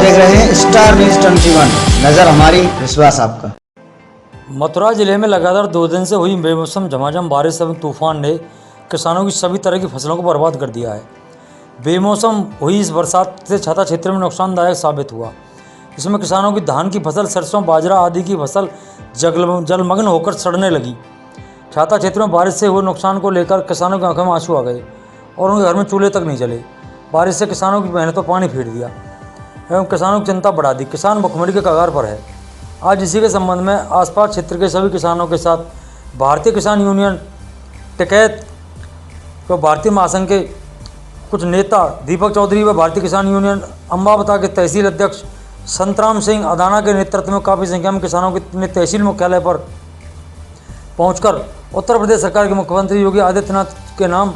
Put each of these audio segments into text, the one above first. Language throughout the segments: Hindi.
देख रहे हैं स्टार न्यूज 21। नजर हमारी, विश्वास आपका। मथुरा जिले में लगातार 2 दिन से हुई बेमौसम झमाझम बारिश एवं तूफान ने किसानों की सभी तरह की फसलों को बर्बाद कर दिया है। बेमौसम हुई इस बरसात से छाता क्षेत्र में नुकसानदायक साबित हुआ। इसमें किसानों की धान की फसल, सरसों, बाजरा आदि की फसल जलमग्न होकर सड़ने लगी। छाता क्षेत्र में बारिश से हुए नुकसान को लेकर किसानों की आंखों में आंसू आ गए और उनके घर में चूल्हे तक नहीं जले। बारिश से किसानों की मेहनत पर पानी फेर दिया एवं किसानों की चिंता बढ़ा दी। किसान भुखमरी के कगार पर है। आज इसी के संबंध में आसपास क्षेत्र के सभी किसानों के साथ भारतीय किसान यूनियन टिकैत तो भारतीय महासंघ के कुछ नेता दीपक चौधरी व भारतीय किसान यूनियन अम्बावता के तहसील अध्यक्ष संतराम सिंह अदाना के नेतृत्व में काफ़ी संख्या में किसानों ने तहसील मुख्यालय पर पहुंचकर उत्तर प्रदेश सरकार के मुख्यमंत्री योगी आदित्यनाथ के नाम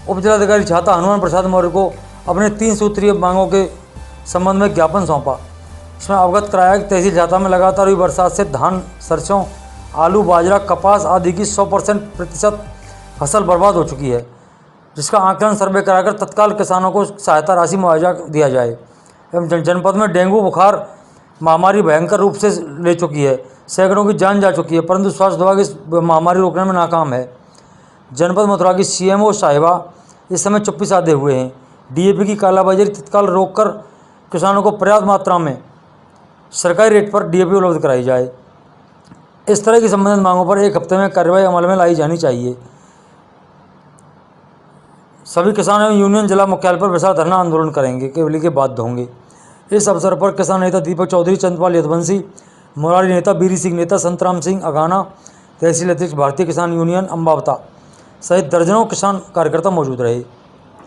उप जिलाधिकारी छाता हनुमान प्रसाद मौर्य को अपने 3 सूत्रीय मांगों के संबंध में ज्ञापन सौंपा। इसमें अवगत कराया कि तहसील छाता में लगातार हुई बरसात से धान, सरसों, आलू, बाजरा, कपास आदि की 100% फसल बर्बाद हो चुकी है, जिसका आंकलन सर्वे कराकर तत्काल किसानों को सहायता राशि मुआवजा दिया जाए। एवं जनपद में डेंगू बुखार महामारी भयंकर रूप से ले चुकी है। सैकड़ों की जान जा चुकी है, परंतु स्वास्थ्य विभाग इस महामारी रोकने में नाकाम है। जनपद मथुरा की सीएमओ साहिबा इस समय चुप्पी साधे हुए हैं। डीएपी की कालाबाजारी तत्काल रोककर किसानों को पर्याप्त मात्रा में सरकारी रेट पर डीएपी उपलब्ध कराई जाए। इस तरह की संबंधित मांगों पर 1 हफ्ते में कार्रवाई अमल में लाई जानी चाहिए। सभी किसान एवं यूनियन जिला मुख्यालय पर विशाल धरना आंदोलन करेंगे, केवल के बाध्य होंगे। इस अवसर पर किसान नेता दीपक चौधरी, चंद्रपाल यदुवंशी, मुरारी नेता, बीरी सिंह नेता, संतराम सिंह अगाना, तहसील अध्यक्ष भारतीय किसान यूनियन अम्बावता सहित दर्जनों किसान कार्यकर्ता मौजूद रहे।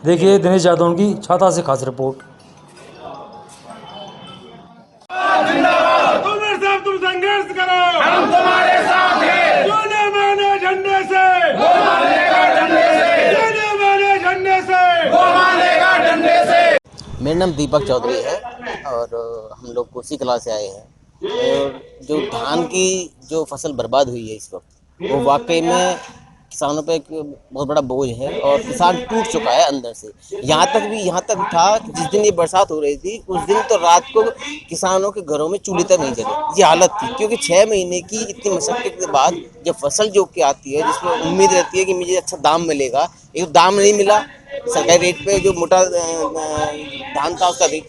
देखिए दिनेश यादव की छाता से खास रिपोर्ट। तुम संघर्ष करो, हम तुम्हारे साथ हैं। जोने माने झंडे से, वो मानेगा डंडे से। जोने माने झंडे से, वो मानेगा डंडे से। मेरा नाम दीपक चौधरी है और हम लोग कोसी कला से आए हैं। और जो धान की जो फसल बर्बाद हुई है इस वक्त, वो वाकई में किसानों पे एक बहुत बड़ा बोझ है और किसान टूट चुका है अंदर से। यहाँ तक था कि जिस दिन ये बरसात हो रही थी उस दिन तो रात को किसानों के घरों में चूल्हे तक नहीं जले, ये हालत थी। क्योंकि 6 महीने की इतनी मशक्कत के बाद जब फसल जो के आती है, जिसमें उम्मीद रहती है कि मुझे अच्छा दाम मिलेगा, एक तो दाम नहीं मिला सरकारी रेट पे, जो मोटा धान था उसका रेट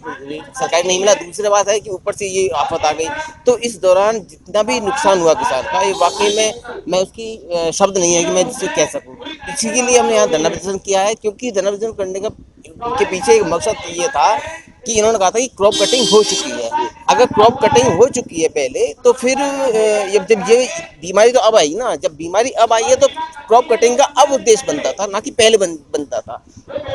सरकारी नहीं मिला। दूसरी बात है कि ऊपर से ये आफत आ गई। तो इस दौरान जितना भी नुकसान हुआ किसान का, ये वाकई में मैं उसकी शब्द नहीं है कि मैं जिससे कह सकूं। इसी के लिए हमने यहाँ धरना प्रदर्शन किया है, क्योंकि धरना प्रदर्शन करने के पीछे एक मकसद ये था कि इन्होंने कहा था कि क्रॉप कटिंग हो चुकी है। अगर क्रॉप कटिंग हो चुकी है पहले, तो फिर जब ये बीमारी तो अब आई ना, जब बीमारी अब आई है तो क्रॉप कटिंग का अब उद्देश्य बनता था, ना कि पहले बनता था।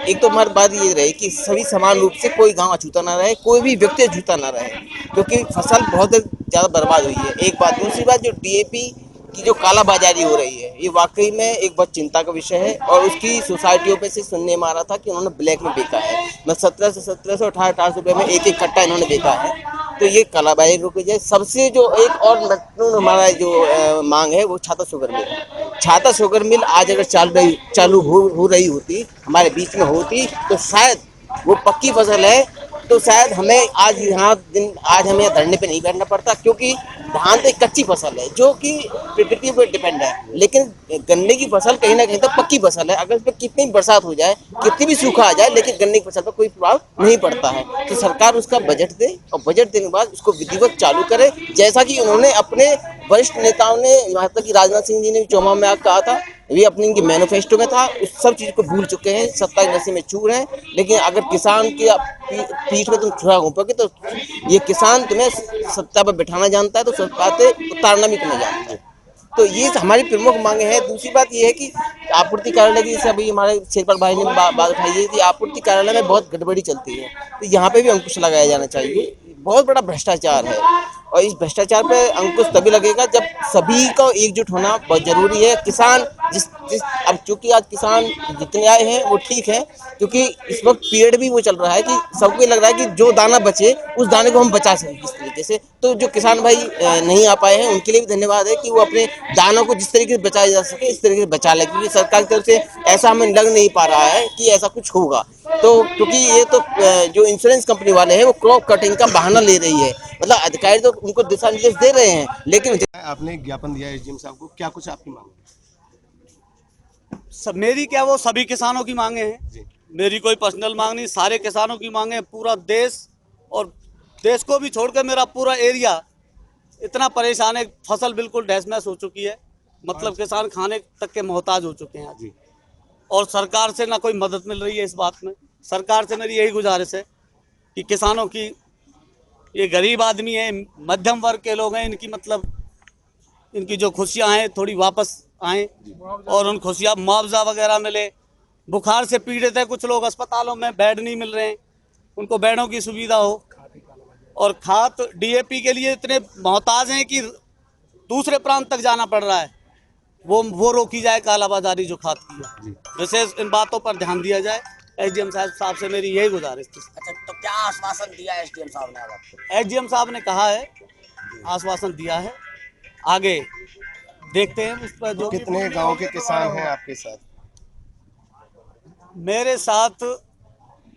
एक तो हमारी बात ये रहे कि सभी समान रूप से कोई गांव अछूता ना रहे, कोई भी व्यक्ति अछूता ना रहे, क्योंकि फसल बहुत ज़्यादा बर्बाद हुई है। एक बात। दूसरी बात, जो डीएपी की जो कालाबाजारी हो रही है, ये वाकई में एक बहुत चिंता का विषय है। और उसकी सोसाइटियों पे से सुनने में आ रहा था कि उन्होंने ब्लैक में बेचा है। मैं 1700 1800 रुपये में एक कट्टा इन्होंने बेचा है। तो ये कालाबाजारी रोकी जाए। सबसे जो एक और महत्वपूर्ण हमारा जो मांग है, वो छाता शुगर मिल। छाता शुगर मिल आज अगर चालू हो रही होती, हमारे बीच में होती, तो शायद वो पक्की फसल है, तो शायद हमें आज हमें धरने पे नहीं बैठना पड़ता। क्योंकि धान तो एक कच्ची फसल है जो कि प्रकृति पर डिपेंड है, लेकिन गन्ने की फसल कहीं ना कहीं तो पक्की फसल है। अगर इस पर कितनी बरसात हो जाए, कितनी भी सूखा आ जाए, लेकिन गन्ने की फसल पर कोई प्रभाव नहीं पड़ता है। तो सरकार उसका बजट दे और बजट देने के बाद उसको विधिवत चालू करे, जैसा कि उन्होंने अपने वरिष्ठ नेताओं ने, यहाँ तक कि राजनाथ सिंह जी ने भी 14 में कहा था, ये अपनी इनके मैनिफेस्टो में था। उस सब चीज़ को भूल चुके हैं, सत्ता की नशे में चूर हैं। लेकिन अगर किसान की पीठ में तुम छुरा घोंपोगे तो ये किसान तुम्हें सत्ता पर बैठाना जानता है, तो सत्ता से उतारना भी तुम्हें जानता है। तो ये हमारी प्रमुख मांगे हैं। दूसरी बात ये है कि आपूर्ति कार्यालय की, जैसे अभी हमारे शेरपाल भाई ने बात उठाई है कि आपूर्ति कार्यालय में बहुत गड़बड़ी चलती है, तो यहाँ पे भी अंकुश लगाया जाना चाहिए। बहुत बड़ा भ्रष्टाचार है और इस भ्रष्टाचार पे अंकुश तभी लगेगा जब सभी को एकजुट होना बहुत जरूरी है। किसान अब चूंकि आज किसान जितने आए हैं वो ठीक है, क्योंकि इस वक्त पीरियड भी वो चल रहा है कि सबको लग रहा है कि जो दाना बचे उस दाने को हम बचा सकें किस तरीके से। तो जो किसान भाई नहीं आ पाए हैं उनके लिए भी धन्यवाद है कि वो अपने दानों को जिस तरीके से बचाया जा सके इस तरीके से बचा ले, क्योंकि सरकार की तरफ से ऐसा हमें लग नहीं पा रहा है कि ऐसा कुछ होगा। तो क्योंकि ये तो जो इंश्योरेंस कंपनी वाले हैं वो क्रॉप कटिंग का बहाना ले रही है, मतलब अधिकारी तो उनको दिशा निर्देश दे रहे हैं, लेकिन आपने एक ज्ञापन दिया एसडीएम साहब को, क्या कुछ आपकी मांग है? सब मेरी क्या, वो सभी किसानों की मांगे हैं। जी। मेरी कोई पर्सनल मांग नहीं, सारे किसानों की मांगे हैं। पूरा देश और देश को भी छोड़कर मेरा पूरा एरिया इतना परेशान है, फसल बिल्कुल डैश मैश हो चुकी है, मतलब किसान खाने तक के मोहताज हो चुके हैं आज। जी। और सरकार से ना कोई मदद मिल रही है इस बात में। सरकार से मेरी यही गुजारिश है कि किसानों की, ये गरीब आदमी है, मध्यम वर्ग के लोग हैं, इनकी मतलब इनकी जो खुशियां हैं थोड़ी वापस आएँ और उन खुशियां मुआवजा वगैरह मिले। बुखार से पीड़ित है कुछ लोग, अस्पतालों में बेड नहीं मिल रहे हैं, उनको बेडों की सुविधा हो। और खाद डीएपी के लिए इतने मोहताज हैं कि दूसरे प्रांत तक जाना पड़ रहा है, वो रोकी जाए कालाबाजारी जो खाद की है। विशेष इन बातों पर ध्यान दिया जाए। एसडीएम साहब से मेरी यही गुजारिश थी। अच्छा, तो क्या आश्वासन दिया एसडीएम साहब ने आपको? एसडीएम साहब ने कहा है, आश्वासन दिया है, आगे देखते हैं उस पर। जो कितने गांव के किसान हैं आपके साथ? मेरे साथ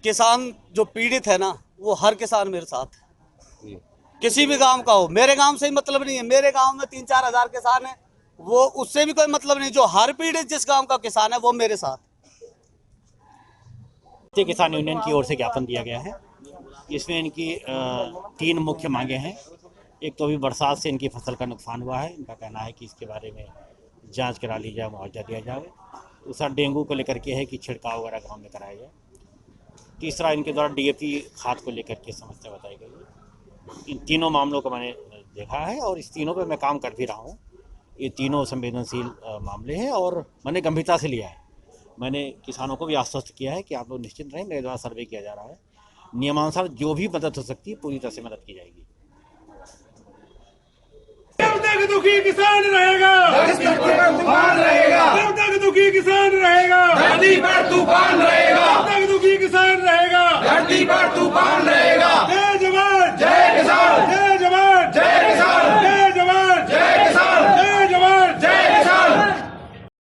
किसान जो पीड़ित है ना, वो हर किसान मेरे साथ है, किसी भी गांव का हो। मेरे गांव से ही मतलब नहीं है, मेरे गांव में 3-4 हजार किसान हैं, वो उससे भी कोई मतलब नहीं। जो हर पीड़ित जिस गांव का किसान है वो मेरे साथ। भारतीय किसान यूनियन की ओर से ज्ञापन दिया गया है। इसमें इनकी 3 मुख्य मांगे हैं। एक तो अभी बरसात से इनकी फसल का नुकसान हुआ है, इनका कहना है कि इसके बारे में जांच करा ली जाए, मुआवजा दिया जाए। दूसरा डेंगू को लेकर के है कि छिड़काव वगैरह गाँव में कराया जाए। तीसरा इनके द्वारा डीएपी खाद को लेकर के समस्या बताई गई है। इन तीनों मामलों को मैंने देखा है और इस तीनों पर मैं काम कर भी रहा हूँ। ये तीनों संवेदनशील मामले हैं और मैंने गंभीरता से लिया है। मैंने किसानों को भी आश्वस्त किया है कि आप लोग निश्चिंत रहें, मेरे द्वारा सर्वे किया जा रहा है, नियमानुसार जो भी मदद हो सकती है पूरी तरह से मदद की जाएगी। जब तक दुखी किसान रहेगा, जब तक दुखी